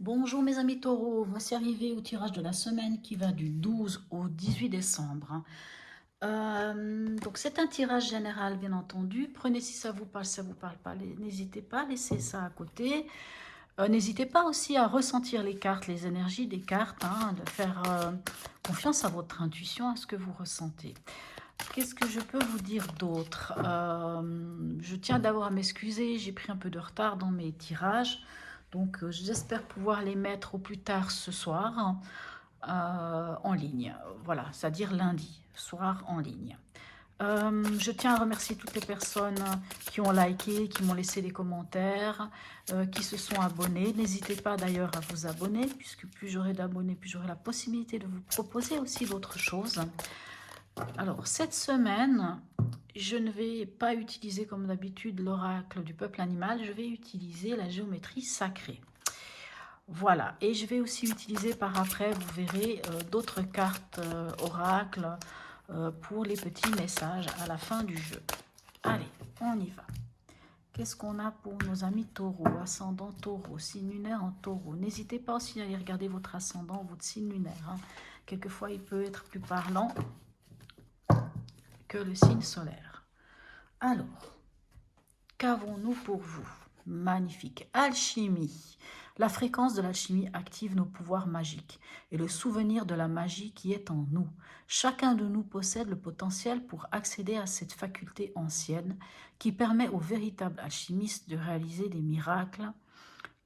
Bonjour mes amis taureaux, voici arrivé au tirage de la semaine qui va du 12 au 18 décembre. Donc c'est un tirage général bien entendu, prenez si ça vous parle pas, n'hésitez pas, laissez ça à côté. N'hésitez pas aussi à ressentir les cartes, les énergies des cartes, hein, de faire confiance à votre intuition, à ce que vous ressentez. Qu'est-ce que je peux vous dire d'autre? Je tiens d'abord à m'excuser, j'ai pris un peu de retard dans mes tirages. Donc, j'espère pouvoir les mettre au plus tard ce soir en ligne. Voilà, c'est-à-dire lundi soir en ligne. Je tiens à remercier toutes les personnes qui ont liké, qui m'ont laissé des commentaires, qui se sont abonnés. N'hésitez pas d'ailleurs à vous abonner, puisque plus j'aurai d'abonnés, plus j'aurai la possibilité de vous proposer aussi d'autres choses. Alors, cette semaine, je ne vais pas utiliser comme d'habitude l'oracle du peuple animal, je vais utiliser la géométrie sacrée. Voilà, et je vais aussi utiliser par après, vous verrez, d'autres cartes oracles pour les petits messages à la fin du jeu. Allez, on y va. Qu'est-ce qu'on a pour nos amis taureaux, ascendant taureau, signe lunaire en taureau? N'hésitez pas aussi à aller regarder votre ascendant, votre signe lunaire. Hein. Quelquefois, il peut être plus parlant que le signe solaire. Alors, qu'avons-nous pour vous? Magnifique. Alchimie. La fréquence de l'alchimie active nos pouvoirs magiques et le souvenir de la magie qui est en nous. Chacun de nous possède le potentiel pour accéder à cette faculté ancienne qui permet aux véritables alchimistes de réaliser des miracles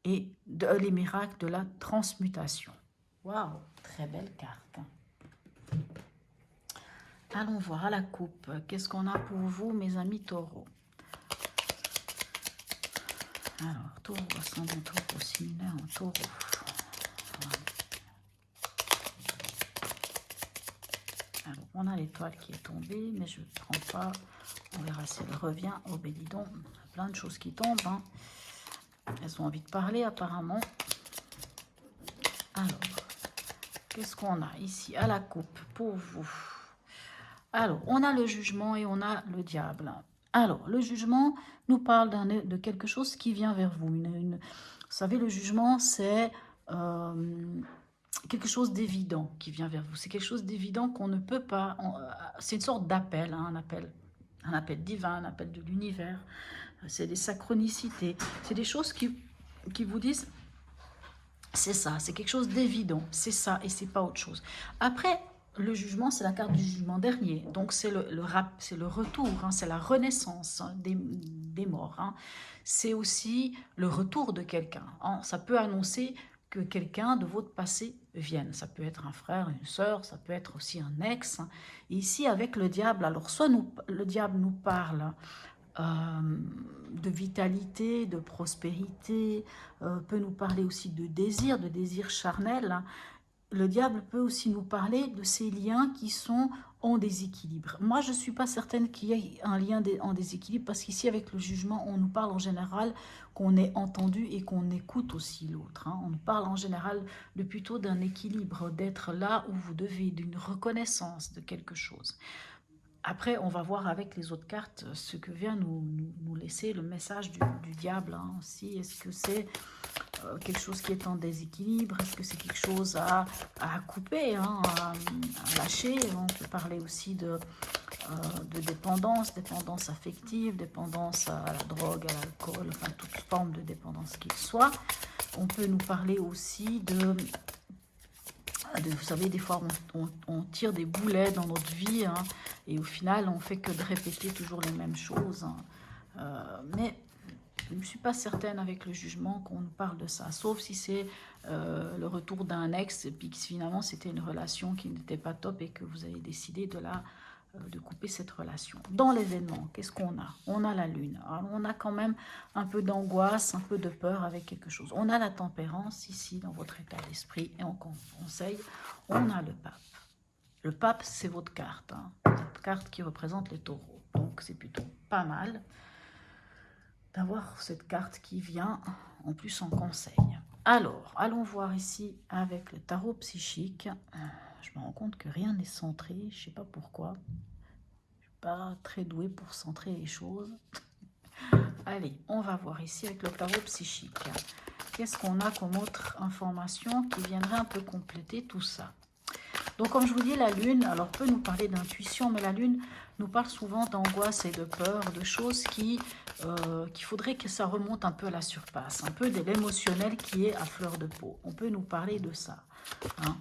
et les miracles de la transmutation. Waouh, très belle carte. Allons voir à la coupe. Qu'est-ce qu'on a pour vous, mes amis taureaux? Alors, taureau, ascendant taureau, signe lunaire en taureau. Voilà. Alors, on a l'étoile qui est tombée, mais je ne prends pas. On verra si elle revient. Oh, ben dis donc, plein de choses qui tombent. Hein. Elles ont envie de parler, apparemment. Alors, qu'est-ce qu'on a ici à la coupe pour vous? Alors, on a le jugement et on a le diable. Alors, le jugement nous parle de quelque chose qui vient vers vous. Vous savez, le jugement, c'est quelque chose d'évident qui vient vers vous. C'est quelque chose d'évident qu'on ne peut pas... c'est une sorte d'appel, hein, un appel divin, un appel de l'univers. C'est des synchronicités. C'est des choses qui vous disent... C'est ça, c'est quelque chose d'évident. C'est ça et c'est pas autre chose. Après... Le jugement, c'est la carte du jugement dernier. Donc, c'est le retour, hein, c'est la renaissance hein, des morts. Hein. C'est aussi le retour de quelqu'un. Hein. Ça peut annoncer que quelqu'un de votre passé vienne. Ça peut être un frère, une sœur, ça peut être aussi un ex. Hein. Et ici, avec le diable, alors soit le diable nous parle de vitalité, de prospérité, peut nous parler aussi de désir charnel. Hein. Le diable peut aussi nous parler de ces liens qui sont en déséquilibre. Moi, je ne suis pas certaine qu'il y ait un lien en déséquilibre parce qu'ici, avec le jugement, on nous parle en général qu'on est entendu et qu'on écoute aussi l'autre. Hein. On nous parle en général de plutôt d'un équilibre, d'être là où vous devez, d'une reconnaissance de quelque chose. Après, on va voir avec les autres cartes ce que vient nous laisser le message du diable hein, aussi. Est-ce que c'est quelque chose qui est en déséquilibre? Est-ce que c'est quelque chose à couper, hein, à lâcher? On peut parler aussi de dépendance, dépendance affective, dépendance à la drogue, à l'alcool, enfin toute forme de dépendance qu'il soit. On peut nous parler aussi vous savez, des fois, on tire des boulets dans notre vie hein, et au final, on fait que de répéter toujours les mêmes choses. Hein. Mais je ne suis pas certaine avec le jugement qu'on nous parle de ça, sauf si c'est le retour d'un ex et puis que finalement, c'était une relation qui n'était pas top et que vous avez décidé de couper cette relation. Dans l'événement, qu'est-ce qu'on a? On a la lune. Alors, on a quand même un peu d'angoisse, un peu de peur avec quelque chose. On a la tempérance ici dans votre état d'esprit et on conseille. On a le pape. Le pape, c'est votre carte. Hein. Votre carte qui représente les taureaux. Donc, c'est plutôt pas mal d'avoir cette carte qui vient en plus en conseil. Alors, allons voir ici avec le tarot psychique. Je me rends compte que rien n'est centré, je ne sais pas pourquoi. Je ne suis pas très douée pour centrer les choses. Allez, on va voir ici avec le tarot psychique. qu'est-ce qu'on a comme autre information qui viendrait un peu compléter tout ça? Donc, comme je vous dis, la Lune, alors peut nous parler d'intuition, mais la Lune nous parle souvent d'angoisse et de peur, de choses qu'il faudrait que ça remonte un peu à la surface, un peu de l'émotionnel qui est à fleur de peau. On peut nous parler de ça. Hein.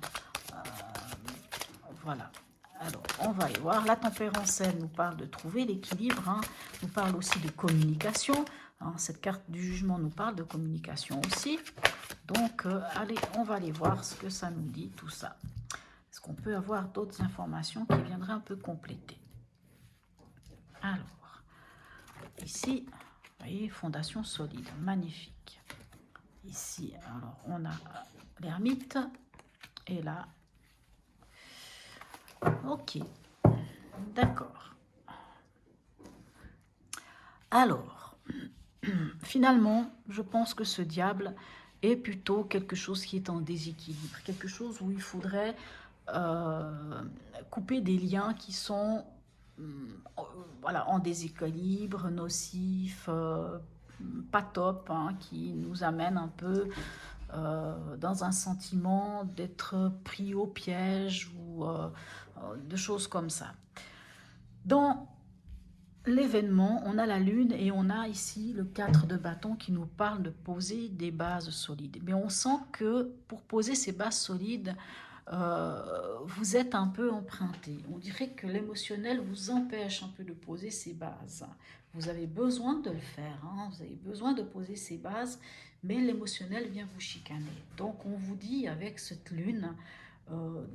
Voilà. Alors, on va y voir. La tempérance, elle nous parle de trouver l'équilibre, hein, nous parle aussi de communication. Hein, cette carte du jugement nous parle de communication aussi. Donc, allez, on va aller voir ce que ça nous dit, tout ça. Est-ce qu'on peut avoir d'autres informations qui viendraient un peu compléter? Alors, ici, vous voyez, fondation solide, magnifique. Ici, alors, on a l'ermite et là, ok, d'accord. Alors, finalement, je pense que ce diable est plutôt quelque chose qui est en déséquilibre, quelque chose où il faudrait couper des liens qui sont voilà, en déséquilibre, nocifs, pas top, hein, qui nous amènent un peu dans un sentiment d'être pris au piège ou de choses comme ça. Dans l'événement, on a la lune et on a ici le 4 de bâton qui nous parle de poser des bases solides. Mais on sent que pour poser ces bases solides, vous êtes un peu emprunté. On dirait que l'émotionnel vous empêche un peu de poser ces bases. Vous avez besoin de le faire, hein, vous avez besoin de poser ces bases, mais l'émotionnel vient vous chicaner. Donc on vous dit avec cette lune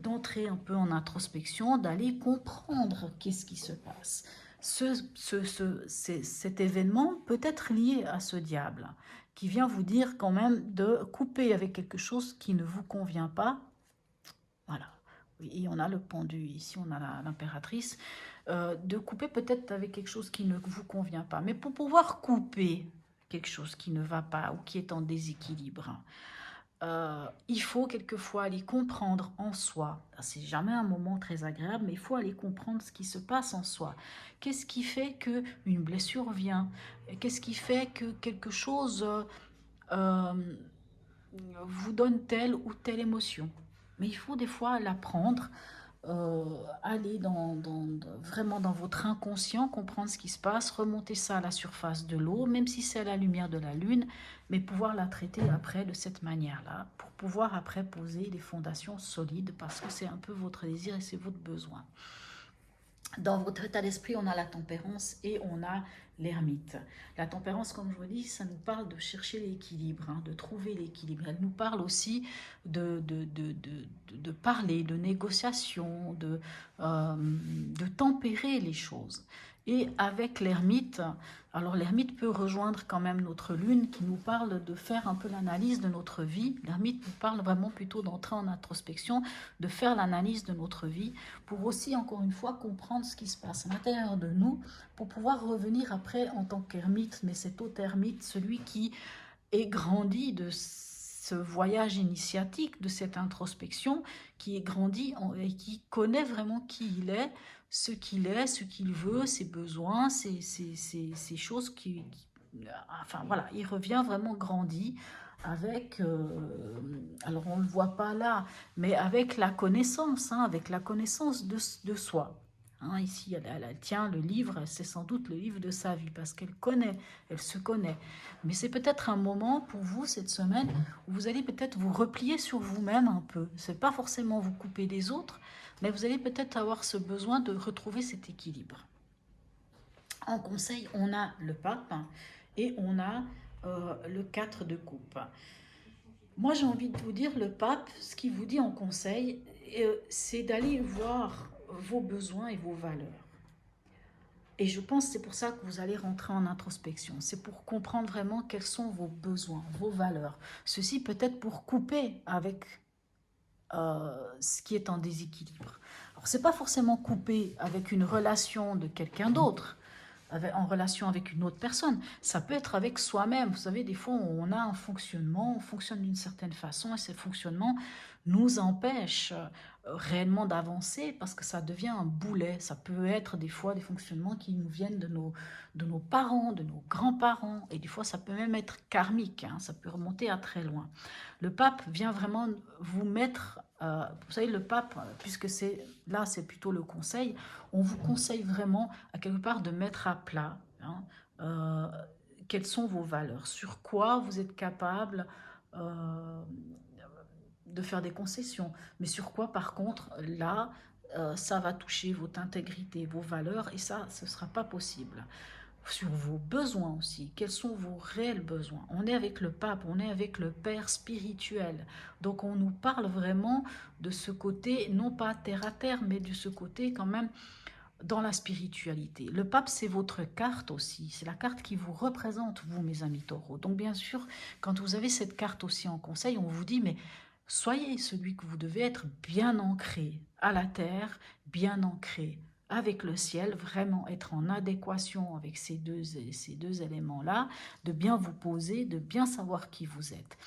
d'entrer un peu en introspection, d'aller comprendre qu'est-ce qui se passe. Cet événement peut être lié à ce diable qui vient vous dire quand même de couper avec quelque chose qui ne vous convient pas. Voilà. Et on a le pendu, ici on a l'impératrice. De couper peut-être avec quelque chose qui ne vous convient pas. Mais pour pouvoir couper quelque chose qui ne va pas ou qui est en déséquilibre, il faut quelquefois aller comprendre en soi. C'est jamais un moment très agréable, mais il faut aller comprendre ce qui se passe en soi. Qu'est-ce qui fait qu'une blessure vient? Qu'est-ce qui fait que quelque chose vous donne telle ou telle émotion? Mais il faut des fois l'apprendre, aller vraiment dans votre inconscient, comprendre ce qui se passe, remonter ça à la surface de l'eau, même si c'est à la lumière de la lune, mais pouvoir la traiter après de cette manière-là, pour pouvoir après poser des fondations solides, parce que c'est un peu votre désir et c'est votre besoin. Dans votre état d'esprit, on a la tempérance et on a l'ermite. La tempérance, comme je vous dis, ça nous parle de chercher l'équilibre, hein, de trouver l'équilibre. Elle nous parle aussi de parler, de négociation, de tempérer les choses. Et avec l'ermite, alors l'ermite peut rejoindre quand même notre lune qui nous parle de faire un peu l'analyse de notre vie. L'ermite nous parle vraiment plutôt d'entrer en introspection, de faire l'analyse de notre vie pour aussi, encore une fois, comprendre ce qui se passe à l'intérieur de nous pour pouvoir revenir après en tant qu'ermite, mais cet autre ermite, celui qui est grandi de ce voyage initiatique, de cette introspection, qui est grandi et qui connaît vraiment qui il est, ce qu'il veut, ses besoins, ces choses enfin voilà, il revient vraiment grandi avec, alors on ne le voit pas là, mais avec la connaissance, hein, avec la connaissance de soi. Hein, ici, elle tient le livre, c'est sans doute le livre de sa vie, parce qu'elle connaît, elle se connaît. Mais c'est peut-être un moment pour vous, cette semaine, où vous allez peut-être vous replier sur vous-même un peu. C'est pas forcément vous couper des autres, mais vous allez peut-être avoir ce besoin de retrouver cet équilibre. En conseil, on a le pape et on a le 4 de coupe. Moi, j'ai envie de vous dire, le pape, ce qu'il vous dit en conseil, c'est d'aller voir vos besoins et vos valeurs. Et je pense que c'est pour ça que vous allez rentrer en introspection. C'est pour comprendre vraiment quels sont vos besoins, vos valeurs. Ceci peut-être pour couper avec ce qui est en déséquilibre. Alors, ce n'est pas forcément couper avec une relation de quelqu'un d'autre, en relation avec une autre personne. Ça peut être avec soi-même. Vous savez, des fois, on a un fonctionnement, on fonctionne d'une certaine façon, et ce fonctionnement nous empêche réellement d'avancer parce que ça devient un boulet. Ça peut être des fois des fonctionnements qui nous viennent de nos parents, de nos grands-parents, et des fois ça peut même être karmique, hein, ça peut remonter à très loin. Le pape vient vraiment vous mettre, vous savez, le pape, puisque c'est là c'est plutôt le conseil, on vous conseille vraiment à quelque part de mettre à plat, hein, euh, quelles sont vos valeurs, sur quoi vous êtes capable euh, de faire des concessions, mais sur quoi par contre là ça va toucher votre intégrité, vos valeurs, et ça ce ne sera pas possible. Sur vos besoins aussi, quels sont vos réels besoins. On est avec le pape, on est avec le père spirituel, donc on nous parle vraiment de ce côté, non pas terre à terre, mais de ce côté quand même dans la spiritualité. Le pape, c'est votre carte aussi, c'est la carte qui vous représente, vous, mes amis taureaux. Donc bien sûr, quand vous avez cette carte aussi en conseil, on vous dit, mais soyez celui que vous devez être, bien ancré à la terre, bien ancré avec le ciel, vraiment être en adéquation avec ces deux éléments-là, de bien vous poser, de bien savoir qui vous êtes.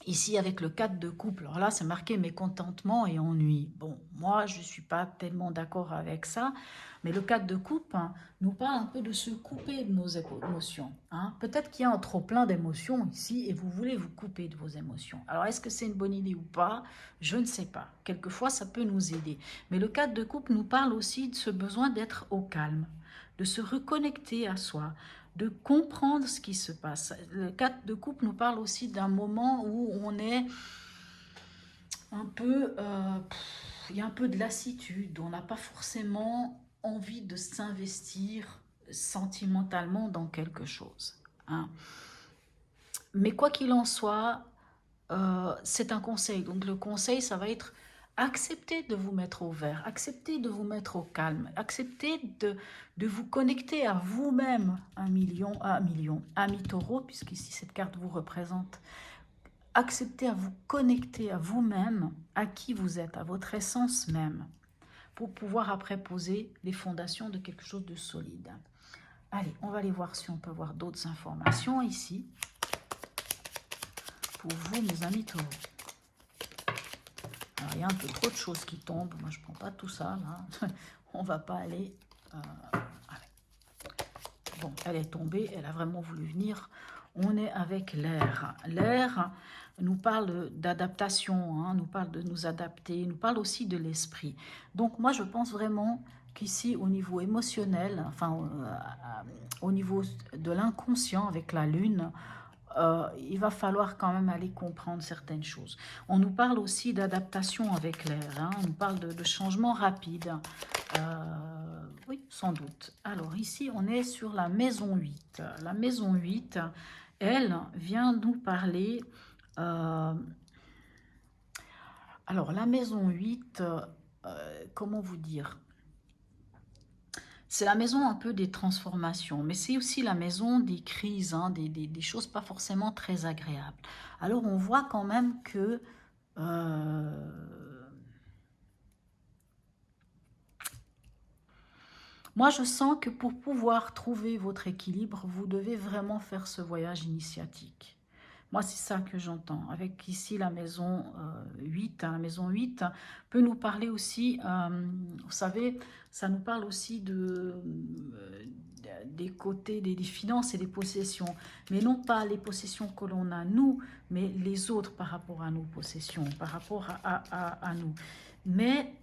Ici, avec le 4 de coupe, alors là, c'est marqué mécontentement et ennui. Bon, moi, je ne suis pas tellement d'accord avec ça, mais le 4 de coupe, hein, nous parle un peu de se couper de nos émotions, hein. Peut-être qu'il y a un trop-plein d'émotions ici et vous voulez vous couper de vos émotions. Alors, est-ce que c'est une bonne idée ou pas? Je ne sais pas. Quelquefois, ça peut nous aider. Mais le 4 de coupe nous parle aussi de ce besoin d'être au calme, de se reconnecter à soi, de comprendre ce qui se passe. Le 4 de coupe nous parle aussi d'un moment où on est un peu, il y a un peu de lassitude, on n'a pas forcément envie de s'investir sentimentalement dans quelque chose, hein. Mais quoi qu'il en soit, c'est un conseil. Donc le conseil, ça va être accepter de vous mettre au vert, accepter de vous mettre au calme, accepter de vous connecter à vous-même, ami taureau, puisqu'ici cette carte vous représente. Accepter à vous connecter à vous-même, à qui vous êtes, à votre essence même, pour pouvoir après poser les fondations de quelque chose de solide. Allez, on va aller voir si on peut voir d'autres informations ici pour vous, mes amis taureaux. Alors, il y a un peu trop de choses qui tombent. Moi, je ne prends pas tout ça, là. On ne va pas aller... Bon, elle est tombée. Elle a vraiment voulu venir. On est avec l'air. L'air nous parle d'adaptation, hein, nous parle de nous adapter, nous parle aussi de l'esprit. Donc, moi, je pense vraiment qu'ici, au niveau émotionnel, enfin, au niveau de l'inconscient avec la lune, il va falloir quand même aller comprendre certaines choses. On nous parle aussi d'adaptation avec l'air, hein, on nous parle de changement rapide. Oui, sans doute. Alors ici, on est sur la maison 8. La maison 8, elle vient nous parler... alors, la maison 8, comment vous dire? C'est la maison un peu des transformations, mais c'est aussi la maison des crises, hein, des choses pas forcément très agréables. Alors on voit quand même que moi je sens que pour pouvoir trouver votre équilibre, vous devez vraiment faire ce voyage initiatique. Moi, c'est ça que j'entends. Avec ici la maison 8. Hein, la maison 8 peut nous parler aussi, vous savez, ça nous parle aussi des côtés des finances et des possessions. Mais non pas les possessions que l'on a nous, mais les autres par rapport à nos possessions, par rapport à nous. Mais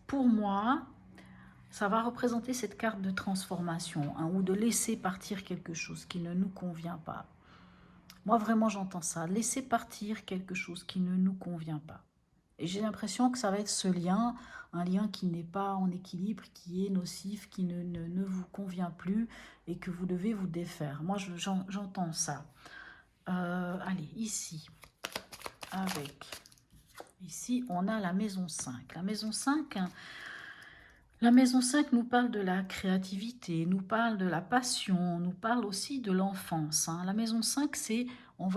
pour moi, ça va représenter cette carte de transformation, hein, ou de laisser partir quelque chose qui ne nous convient pas. Moi, vraiment, j'entends ça. Laisser partir quelque chose qui ne nous convient pas. Et j'ai l'impression que ça va être ce lien, un lien qui n'est pas en équilibre, qui est nocif, qui ne vous convient plus et que vous devez vous défaire. Moi, j'entends ça. Allez, ici, ici, on a la maison 5. La maison 5... La maison 5 nous parle de la créativité, nous parle de la passion, nous parle aussi de l'enfance, hein. La maison 5, c'est, on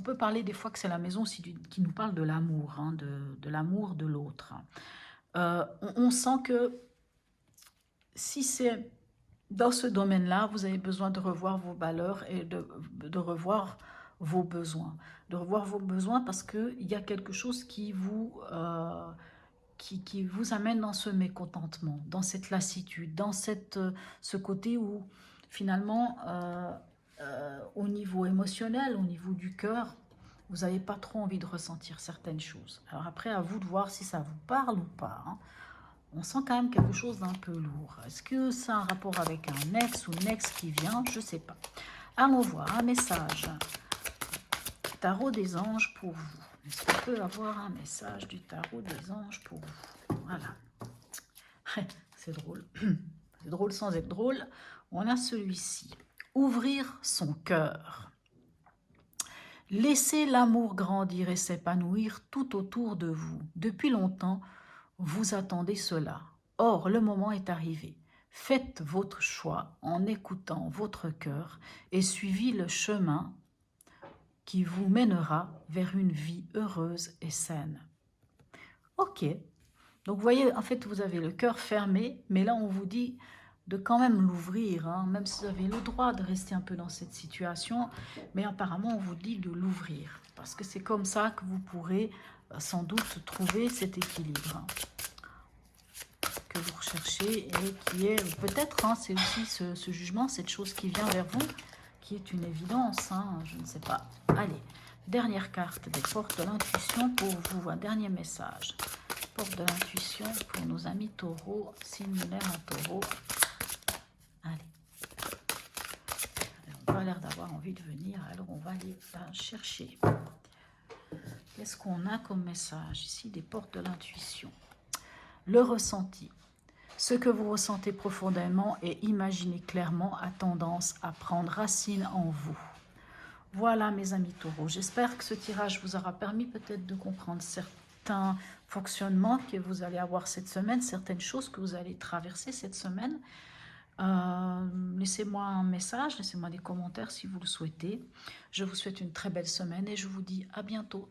peut parler des fois que c'est la maison aussi qui nous parle de l'amour, hein, de l'amour de l'autre. On sent que si c'est dans ce domaine-là, vous avez besoin de revoir vos valeurs et de revoir vos besoins. De revoir vos besoins parce qu'il y a quelque chose qui vous amène dans ce mécontentement, dans cette lassitude, dans ce côté où finalement, au niveau émotionnel, au niveau du cœur, vous n'avez pas trop envie de ressentir certaines choses. Alors après, à vous de voir si ça vous parle ou pas, hein. On sent quand même quelque chose d'un peu lourd. Est-ce que c'est un rapport avec un ex ou une ex qui vient? Je ne sais pas. Allons voir un message. Tarot des anges pour vous. Est-ce qu'on peut avoir un message du tarot des anges pour vous? Voilà. C'est drôle. C'est drôle sans être drôle. On a celui-ci. Ouvrir son cœur. Laissez l'amour grandir et s'épanouir tout autour de vous. Depuis longtemps, vous attendez cela. Or, le moment est arrivé. Faites votre choix en écoutant votre cœur et suivez le chemin qui vous mènera vers une vie heureuse et saine. Ok. Donc, vous voyez, en fait, vous avez le cœur fermé, mais là, on vous dit de quand même l'ouvrir, hein, même si vous avez le droit de rester un peu dans cette situation, mais apparemment, on vous dit de l'ouvrir, parce que c'est comme ça que vous pourrez sans doute trouver cet équilibre que vous recherchez et qui est peut-être, hein, c'est aussi ce jugement, cette chose qui vient vers vous, qui est une évidence, hein, je ne sais pas. Allez, dernière carte des portes de l'intuition pour vous, un dernier message. Porte de l'intuition pour nos amis taureaux, signe lunaire en taureau. Allez. On n'a pas l'air d'avoir envie de venir, alors on va aller chercher. Qu'est-ce qu'on a comme message ici des portes de l'intuition? Le ressenti. Ce que vous ressentez profondément et imaginez clairement a tendance à prendre racine en vous. Voilà mes amis taureaux, j'espère que ce tirage vous aura permis peut-être de comprendre certains fonctionnements que vous allez avoir cette semaine, certaines choses que vous allez traverser cette semaine. Laissez-moi un message, laissez-moi des commentaires si vous le souhaitez. Je vous souhaite une très belle semaine et je vous dis à bientôt.